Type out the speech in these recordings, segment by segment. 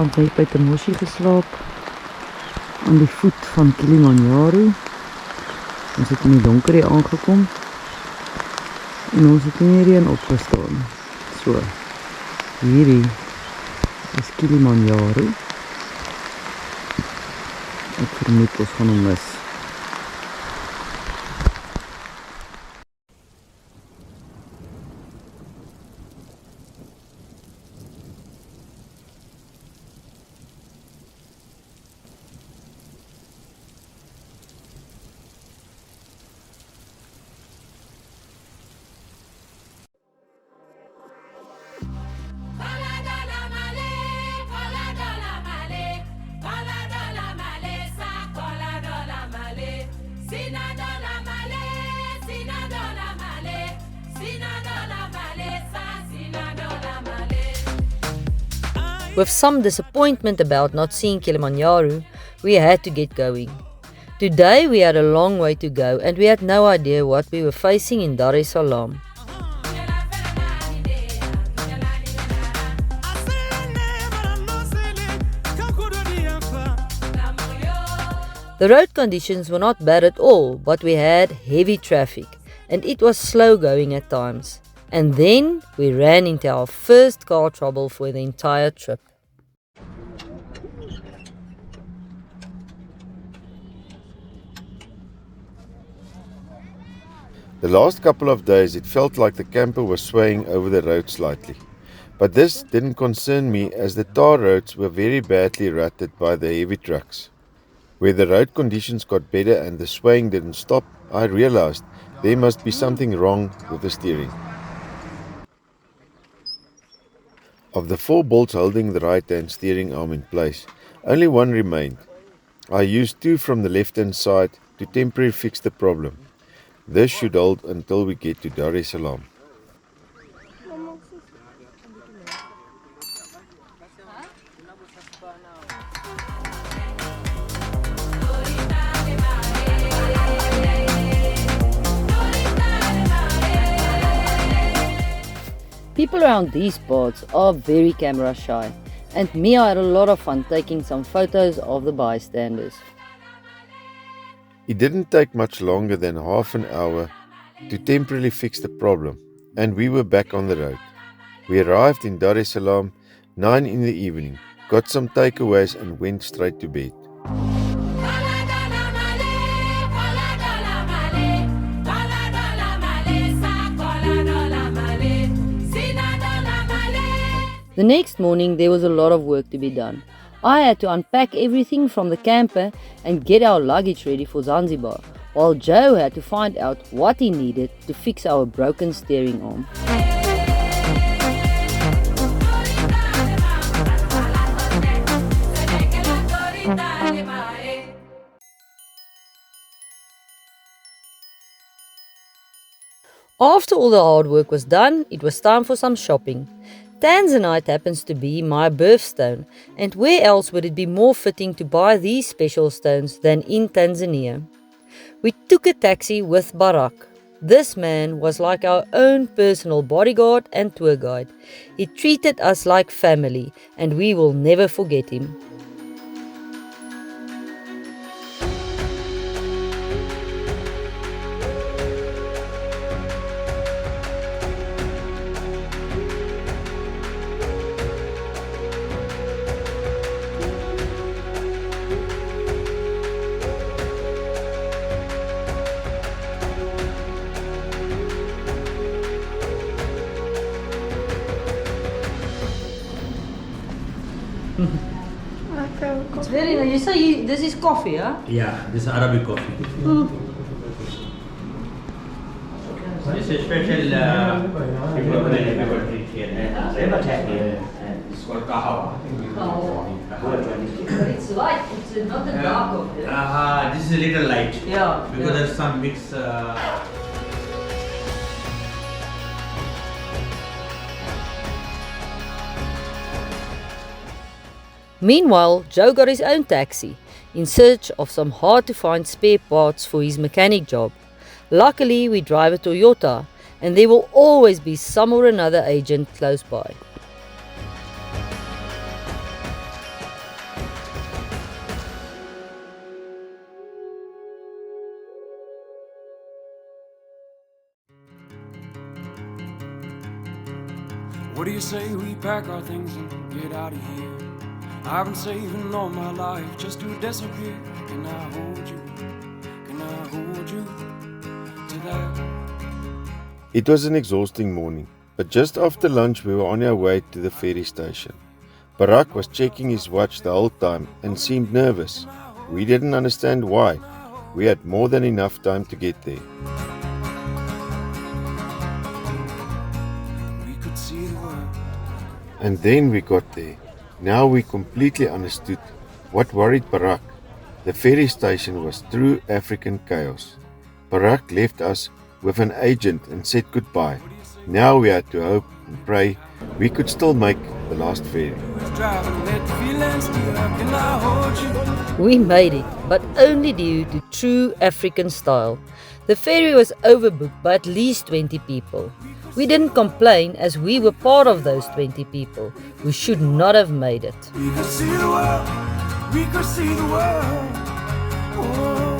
aand net by Tamoshi geslaap aan die voet van Kilimanjaro. Ons het in die donker hier aangekom en ons het in die reën opgestaan. So, hierdie is Kilimanjaro. Ek vermoed ons gaan hom mis. With some disappointment about not seeing Kilimanjaro, we had to get going. Today we had a long way to go and we had no idea what we were facing in Dar es Salaam. The road conditions were not bad at all, but we had heavy traffic and it was slow going at times. And then we ran into our first car trouble for the entire trip. The last couple of days it felt like the camper was swaying over the road slightly. But this didn't concern me as the tar roads were very badly rutted by the heavy trucks. Where the road conditions got better and the swaying didn't stop, I realized there must be something wrong with the steering. Of the 4 bolts holding the right-hand steering arm in place, only one remained. I used 2 from the left-hand side to temporarily fix the problem. This should hold until we get to Dar es Salaam. People around these parts are very camera shy, and me, I had a lot of fun taking some photos of the bystanders. It didn't take much longer than half an hour to temporarily fix the problem, and we were back on the road. We arrived in Dar es Salaam 9 in the evening, got some takeaways and went straight to bed. The next morning there was a lot of work to be done. I had to unpack everything from the camper and get our luggage ready for Zanzibar, while Joe had to find out what he needed to fix our broken steering arm. After all the hard work was done, it was time for some shopping. Tanzanite happens to be my birthstone, and where else would it be more fitting to buy these special stones than in Tanzania? We took a taxi with Barak. This man was like our own personal bodyguard and tour guide. He treated us like family, and we will never forget him. It's very nice. You say this is coffee, huh? Yeah, this is Arabic coffee. This is special drink here. It's called kahawa. But it's light. It's not a dark coffee. This is a little light. Yeah. Because there's some mix. Meanwhile, Joe got his own taxi in search of some hard-to-find spare parts for his mechanic job. Luckily, we drive a Toyota, and there will always be some or another agent close by. What do you say we pack our things and get out of here? I've been saving all my life just to disappear. Can I hold you? Can I hold you to that? It was an exhausting morning, but just after lunch we were on our way to the ferry station. Barak was checking his watch the whole time and seemed nervous. We didn't understand why. We had more than enough time to get there. We could see the world. And then we got there. Now we completely understood what worried Barak. The ferry station was true African chaos. Barak left us with an agent and said goodbye. Now we had to hope and pray we could still make the last ferry. We made it, but only due to true African style. The ferry was overbooked by at least 20 people. We didn't complain as we were part of those 20 people. We should not have made it. We could see the world. We could see the world. Oh.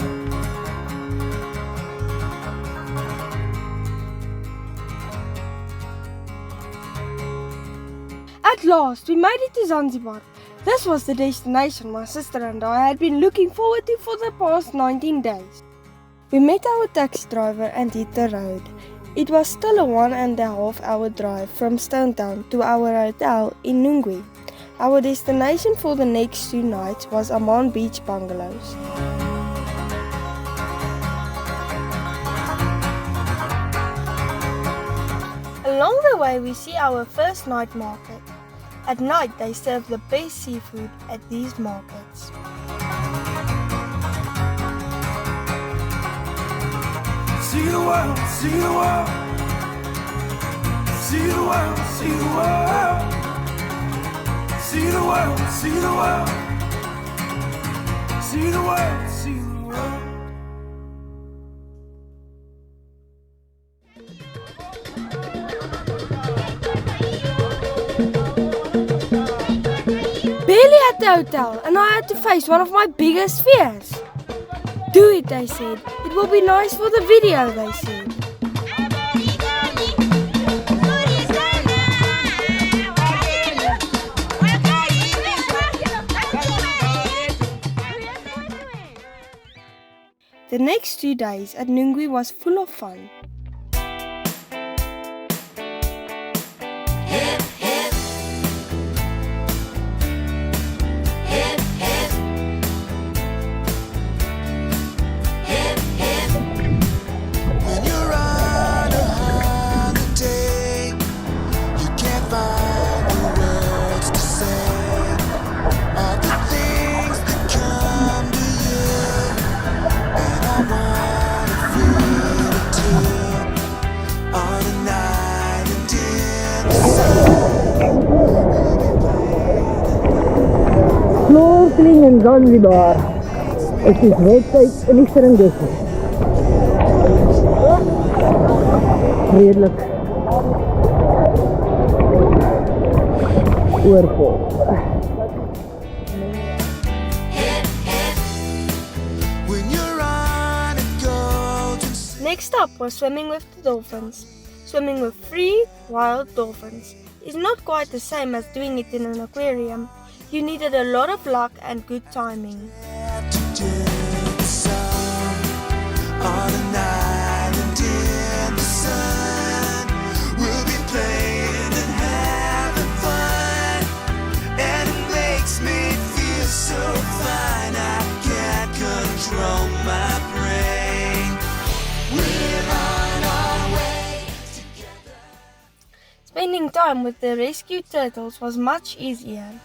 At last, we made it to Zanzibar. This was the destination my sister and I had been looking forward to for the past 19 days. We met our taxi driver and hit the road. It was still a 1.5 hour drive from Stone Town to our hotel in Nungwi. Our destination for the next 2 nights was Amman Beach Bungalows. Along the way we see our first night market. At night they serve the best seafood at these markets. See the world, see the world. See the world, see the world. See the world, see the world. See the world, see the world. Barely at the hotel and I had to face one of my biggest fears. Do it, they said. It will be nice for the video, they said. The next 2 days at Nungwi was full of fun. Snorkeling in Zanzibar. Het is wedstrijd in die Serengeti. Redelijk oorvol. Next up was swimming with the dolphins. Swimming with free, wild dolphins is not quite the same as doing it in an aquarium. You needed a lot of luck and good timing. Spending time with the rescued turtles was much easier.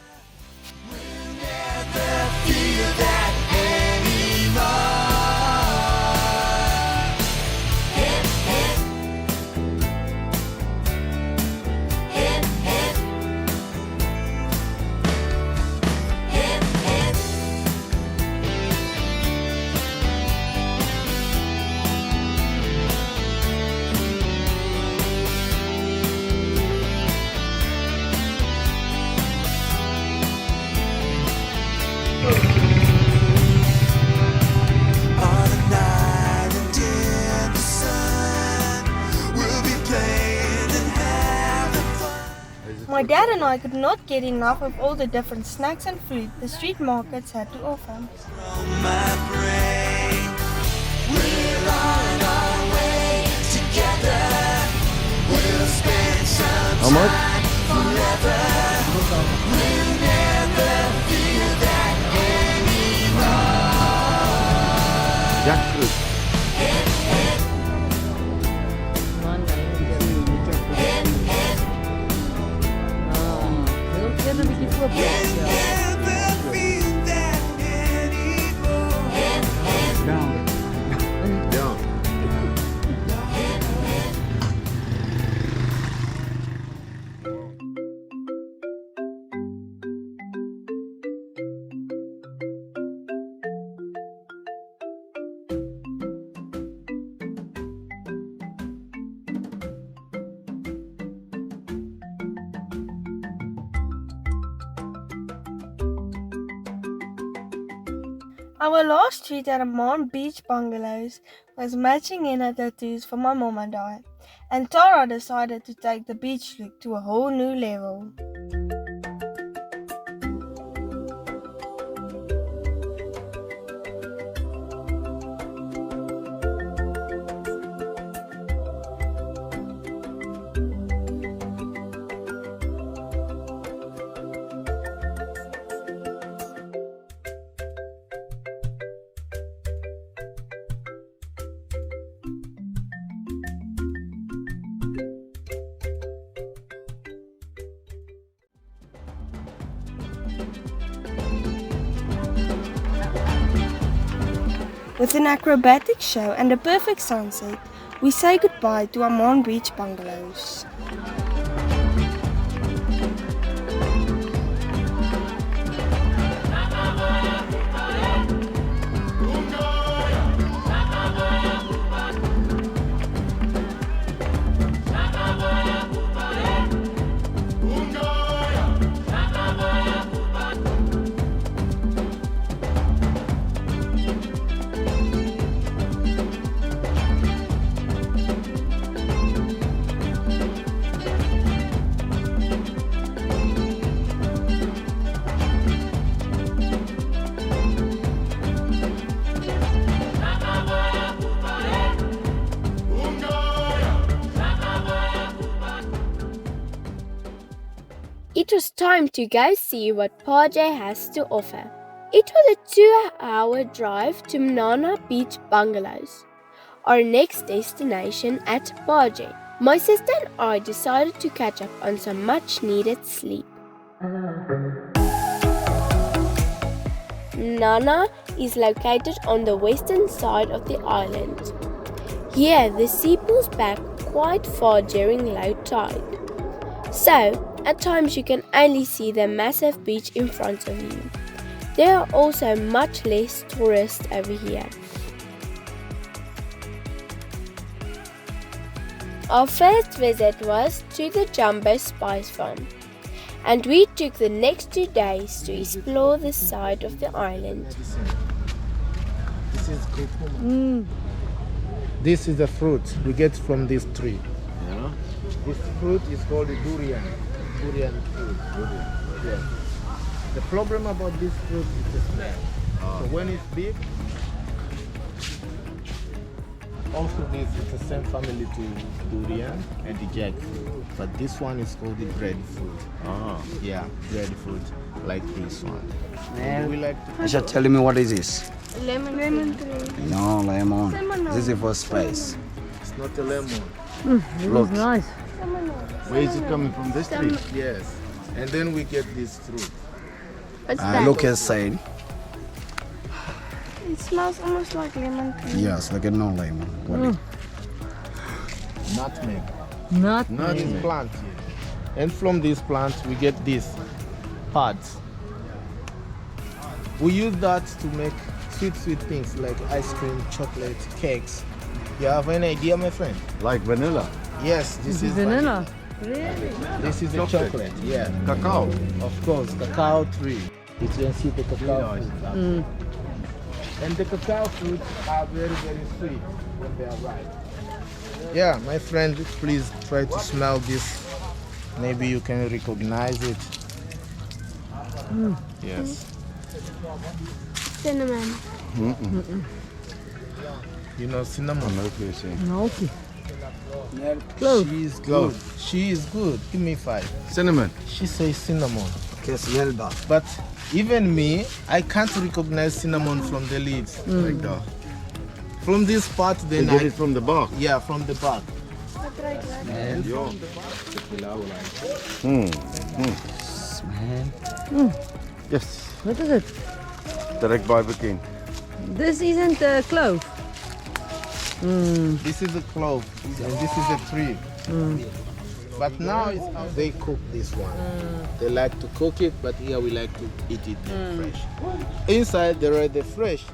My dad and I could not get enough of all the different snacks and fruit the street markets had to offer. How much? Jackfruit. Down. Our last treat at Amman Beach Bungalows was matching henna tattoos for my mom and I, and Tara decided to take the beach look to a whole new level. With an acrobatic show and a perfect sunset, we say goodbye to Amman Beach Bungalows. It was time to go see what Pajay has to offer. It was a 2-hour drive to Nana Beach Bungalows, our next destination at Pajay. My sister and I decided to catch up on some much needed sleep. Nana is located on the western side of the island. Here the sea pulls back quite far during low tide. So, at times you can only see the massive beach in front of you. There are also much less tourists over here. Our first visit was to the Jumbo Spice Farm, and we took the next 2 days to explore this side of the island. This is cucumber. This is the fruit we get from this tree. Yeah. This fruit is called durian. Durian fruit. Yes. The problem about this fruit is the smell. So when it's big, also this is the same family to durian and the jackfruit. But this one is called the breadfruit. Yeah, breadfruit, like this one. We like to Just tell me what is this? Lemon tree. No, lemon. This is for spice. It's not a lemon. It was nice. Where is it coming from? This tree? Yes. And then we get this fruit. Look inside. It smells almost like lemon tree. Yes, like a no lemon. What is Nutmeg. Not This plant here. And from this plant we get these pods. We use that to make sweet things like ice cream, chocolate, cakes. You have any idea, my friend? Like vanilla. Yes, this is vanilla. This is a chocolate. Yeah. Cacao. Of course, cacao tree. You can see the cacao fruit. And the cacao fruits are very, very sweet when they are ripe. Yeah, my friend, please try to smell this Maybe you can recognize it. Yes. Cinnamon. You know cinnamon? Naughty. She is good. She is good. Give me 5. Cinnamon. She says cinnamon. Kes Yelba. But even me, I can't recognize cinnamon from the leaves. Like that. From this part, You then get it from the bark. yeah, from the bark. Ja. Yes. Wat is dit? Direk baie bekend. This isn't a clove. This is a clove, and this is a tree. But now it's how they cook this one. They like to cook it, but here we like to eat it fresh. Inside there are the fresh.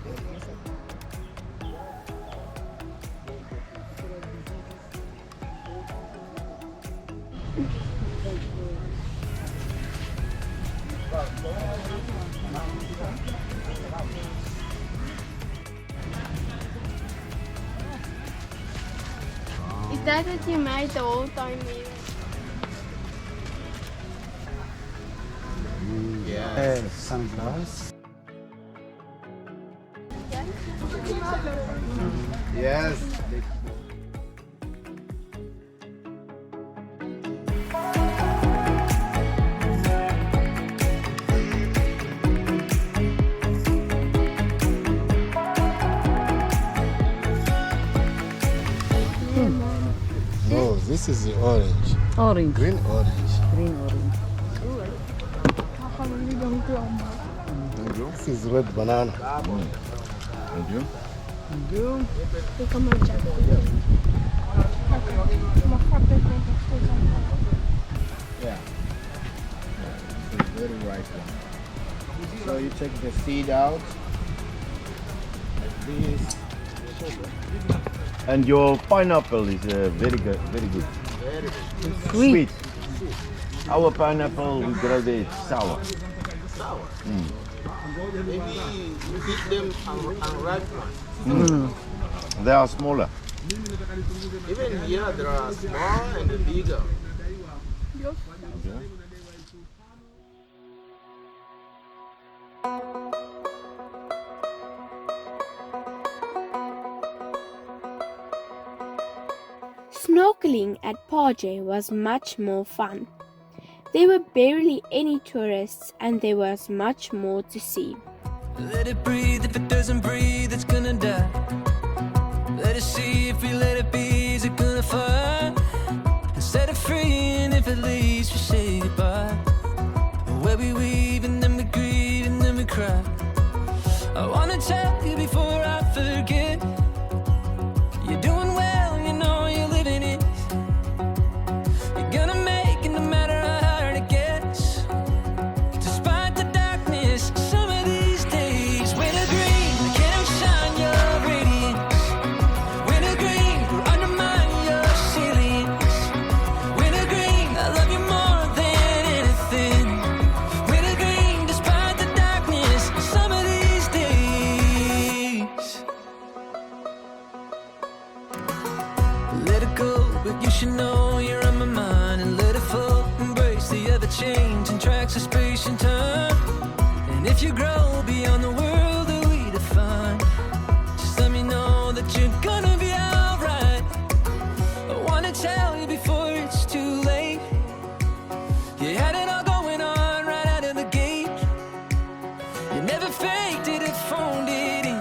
Is that what you made the whole time? Yeah. Sunflowers. Yes. No, this is the orange. Orange. Green orange. Green orange. This is red banana. And you? Yeah. This is very ripe one. So you take the seed out. Like this. And your pineapple is very good, very good. Very good. Sweet. Our pineapple we grow there, it's sour. Sour. Maybe you eat them unripe ones. They are smaller. Even here there are small and bigger. Snorkeling at Paje was much more fun. There were barely any tourists and there was much more to see. Let it breathe, if it doesn't breathe, it's gonna die. Let it see, if we let it be, is it gonna fly? Instead of freeing, if it leaves, we say goodbye. Where we weave and then we grieve and then we cry. I wanna tell you before I forget. You're doing well, you know you're living it. You're gonna make it no matter how hard it gets. Despite the darkness, some of these days, winter green, we can't outshine your radiance. Winter green, we'll undermine your ceilings. Winter green, I love you more than anything. Winter green, despite the darkness, some of these days. Let it go, but you should know you're on my mind. And let it flow, embrace the other change and tracks of space and time. And if you grow beyond the world that we define, just let me know that you're gonna be alright. I wanna tell you before it's too late. You had it all going on right out of the gate. You never faked it or phoned it in.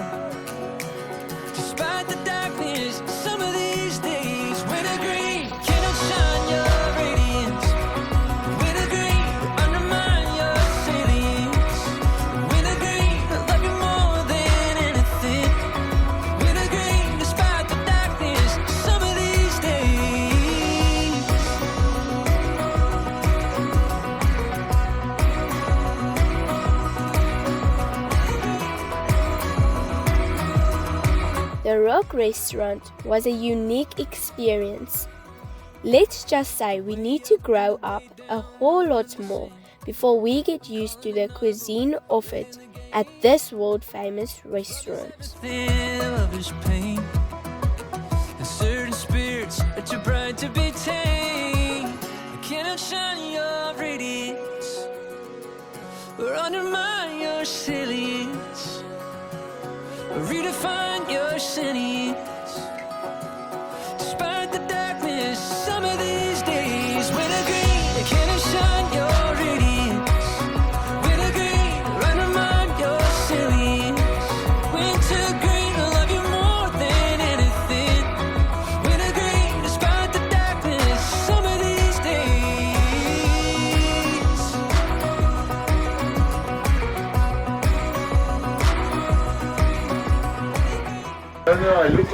Despite the darkness, some of these days, winter green, can't outshine your radiance. Winter green, undermine your ceilings. Winter green, I love you more than anything. Winter green, despite the darkness, some of these days. The Rock restaurant was a unique experience. Let's just say we need to grow up a whole lot more before we get used to the cuisine offered at this world famous restaurant. Thin love is pain. And certain spirits are too bright to be tamed. I cannot shine your radiance or undermine your resilience or redefine your sentience. Despite the darkness, some of these days, winter green, can I shine your radiance? Winter green, undermine your resilience. Winter green, I love you more than anything. Winter green, despite the darkness, some of these days.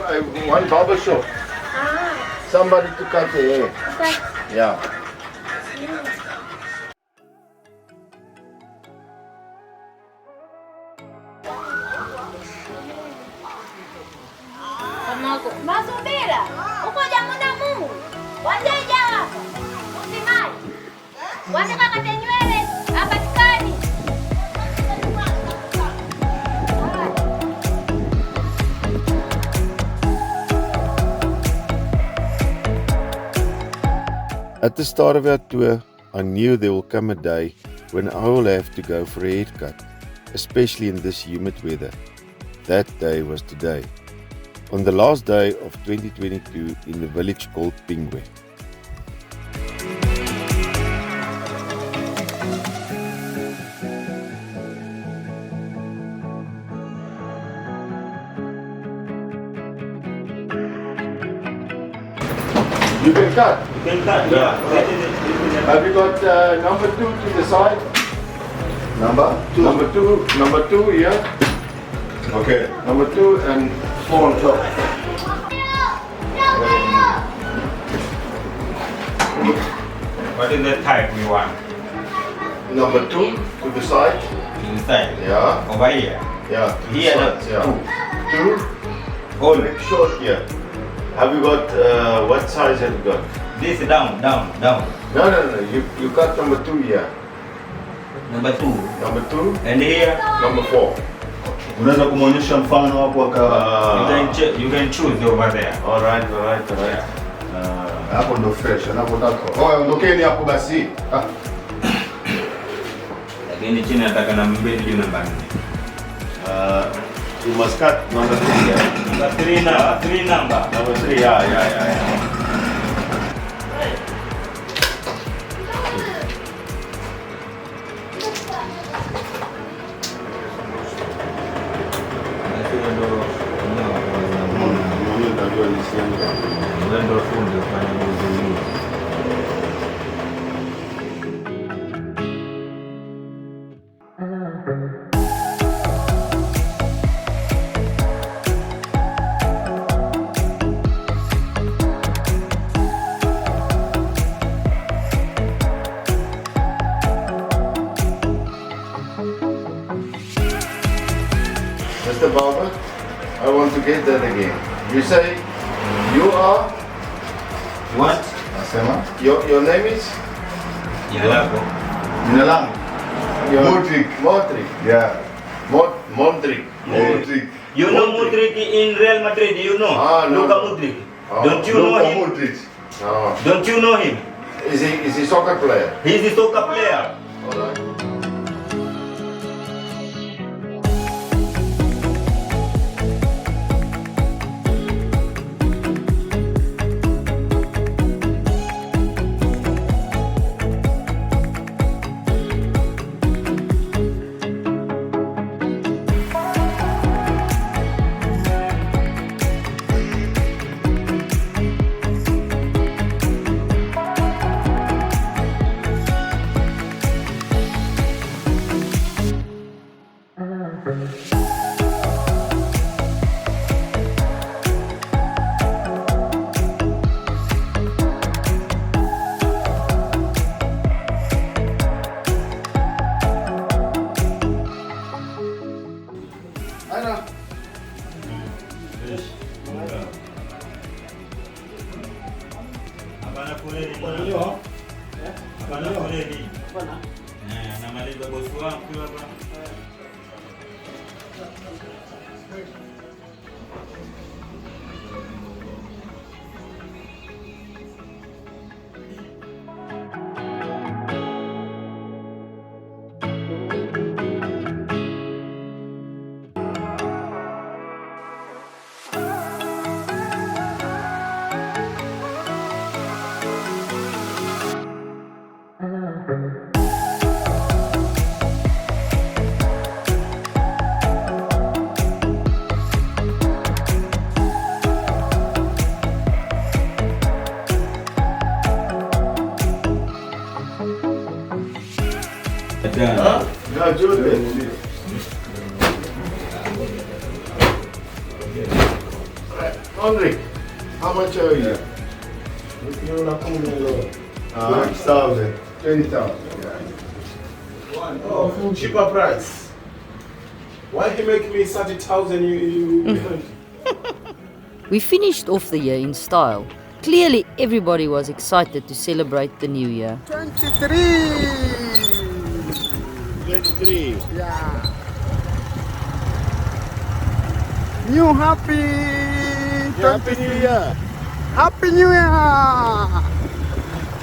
I want barber shop. Somebody to cut the hair. Yeah. Masubira, ukoja muna mumu wajeja hapa usimai wataka kate nywele hapatikani. At the start of our tour, I knew there will come a day when I will have to go for a haircut, especially in this humid weather. That day was today, on the last day of 2022 in the village called Pingwe. You can cut. You can cut, yeah. Have you got number 2 to the side? Number 2. Number two here. Okay. Number 2 and 4 on top. What is the type we want? Number 2 to the side. Inside. Yeah. Over here. Yeah. Here, sides, no. Two. Hold. Make short here. Have you got what size have you got? This down. No. You cut number 2 here. Number 2. Number 2. And here. Number 4. Unaweza kumuonyesha mfano hapo You can choose over there. Alright. Hapo ndo fresh, anapotaka. Oya, ondokeni hapo basi. Lakini chini nataka namba 2 juu namba 4. You must cut number 3 here. Number 3 number. Number 3, yeah. Ndio fundi fanya hivi. Mr. Barber, I want to get that again. You say you are What? Nasema your name is? Jina lako? Jina langu. Modric. Yeah. Modric. You know Modric in Real Madrid, you know? No. Luka Modric. Don't you know him? Modric. No. Don't you know him? Is he soccer player? He's a soccer player. Alright. Hapana foleni. Hapana foleni. Namaliza bosi wangu hapa. Yeah, Jordan. Henrik, how much are you? 6,000. 20,000. Oh, full cheaper price. Why he make me 30,000? You We finished off the year in style. Clearly, everybody was excited to celebrate the new year. 23. Yeah. New happy. Happy New Year. Happy New Year.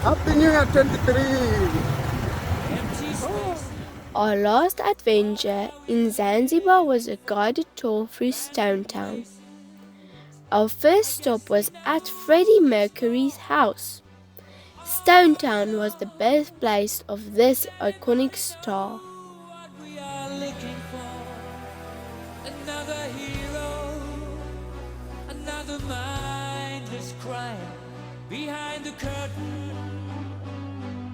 Happy New Year 23. Our last adventure in Zanzibar was a guided tour through Stone Town. Our first stop was at Freddie Mercury's house. Stone Town was the birthplace of this iconic star. We are looking for another hero, another mindless crime behind the curtain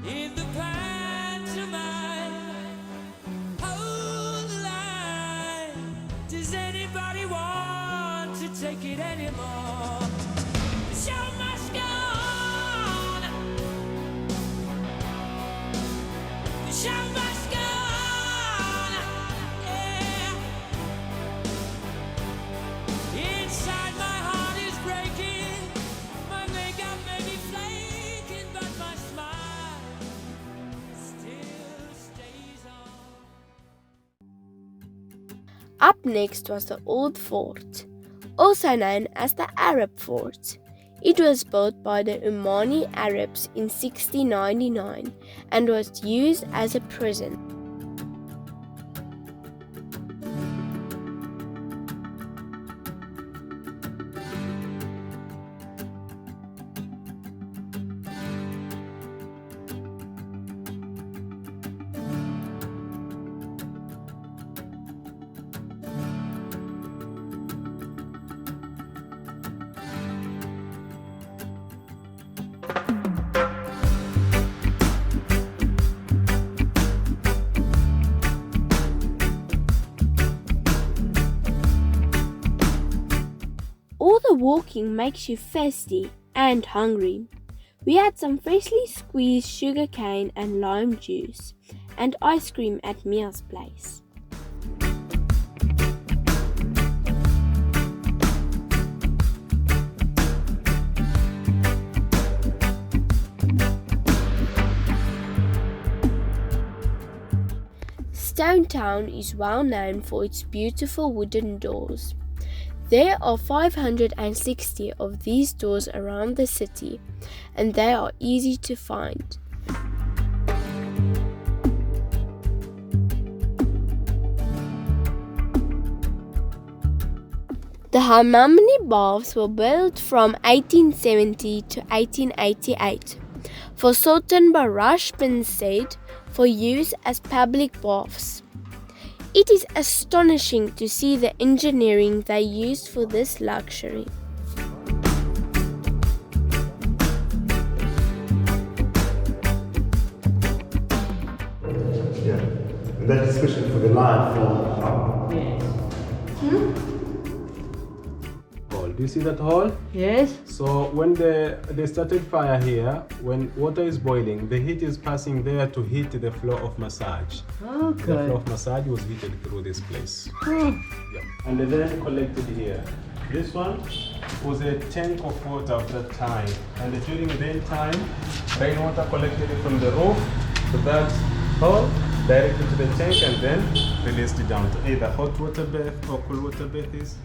in the pantomime. Hold the line. Does anybody want to take it anymore? The show must go on. The show must go on. Yeah. Inside my heart is breaking. My makeup may be flaking, but my smile still stays on. Up next was the Old Fort, also known as the Arab Fort. It was built by the Omani Arabs in 1699 and was used as a prison. All the walking makes you thirsty and hungry. We had some freshly squeezed sugarcane and lime juice and ice cream at Mia's place. Stone Town is well known for its beautiful wooden doors. There are 560 of these doors around the city, and they are easy to find. The Hammamni baths were built from 1870 to 1888 for Sultan Barash bin Said for use as public baths. It is astonishing to see the engineering they used for this luxury. Yeah, and that discussion for the live from Yes. Hall. Do you see that hall? Yes. So when they started fire here, when water is boiling, the heat is passing there to heat the floor of massage. Okay. The floor of massage was heated through this place. Oh. Yeah. And then collected here. This one was a tank of water of that time. And during that time, rainwater collected from the roof to that hole, directly to the tank, and then released it down to either hot water bath or cool water baths.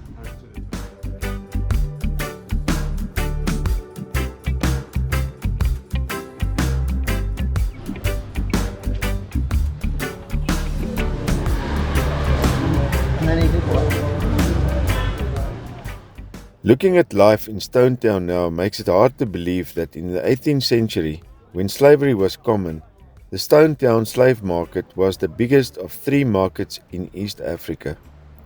Looking at life in Stone Town now makes it hard to believe that in the 18th century, when slavery was common, the Stone Town slave market was the biggest of 3 markets in East Africa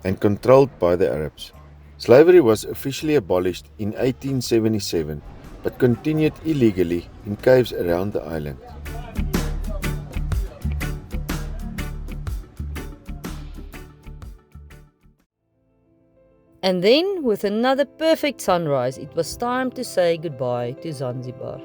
and controlled by the Arabs. Slavery was officially abolished in 1877 but continued illegally in caves around the island. And then, with another perfect sunrise, it was time to say goodbye to Zanzibar.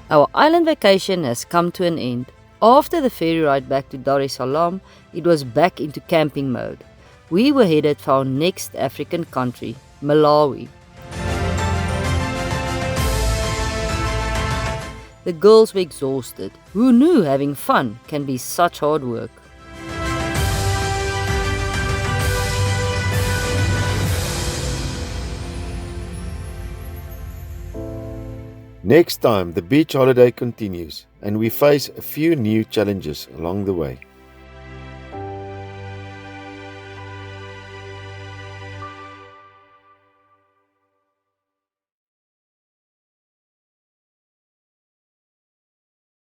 Our island vacation has come to an end. After the ferry ride back to Dar es Salaam, it was back into camping mode. We were headed for our next African country, Malawi. The girls were exhausted. Who knew having fun can be such hard work? Next time, the beach holiday continues and we face a few new challenges along the way.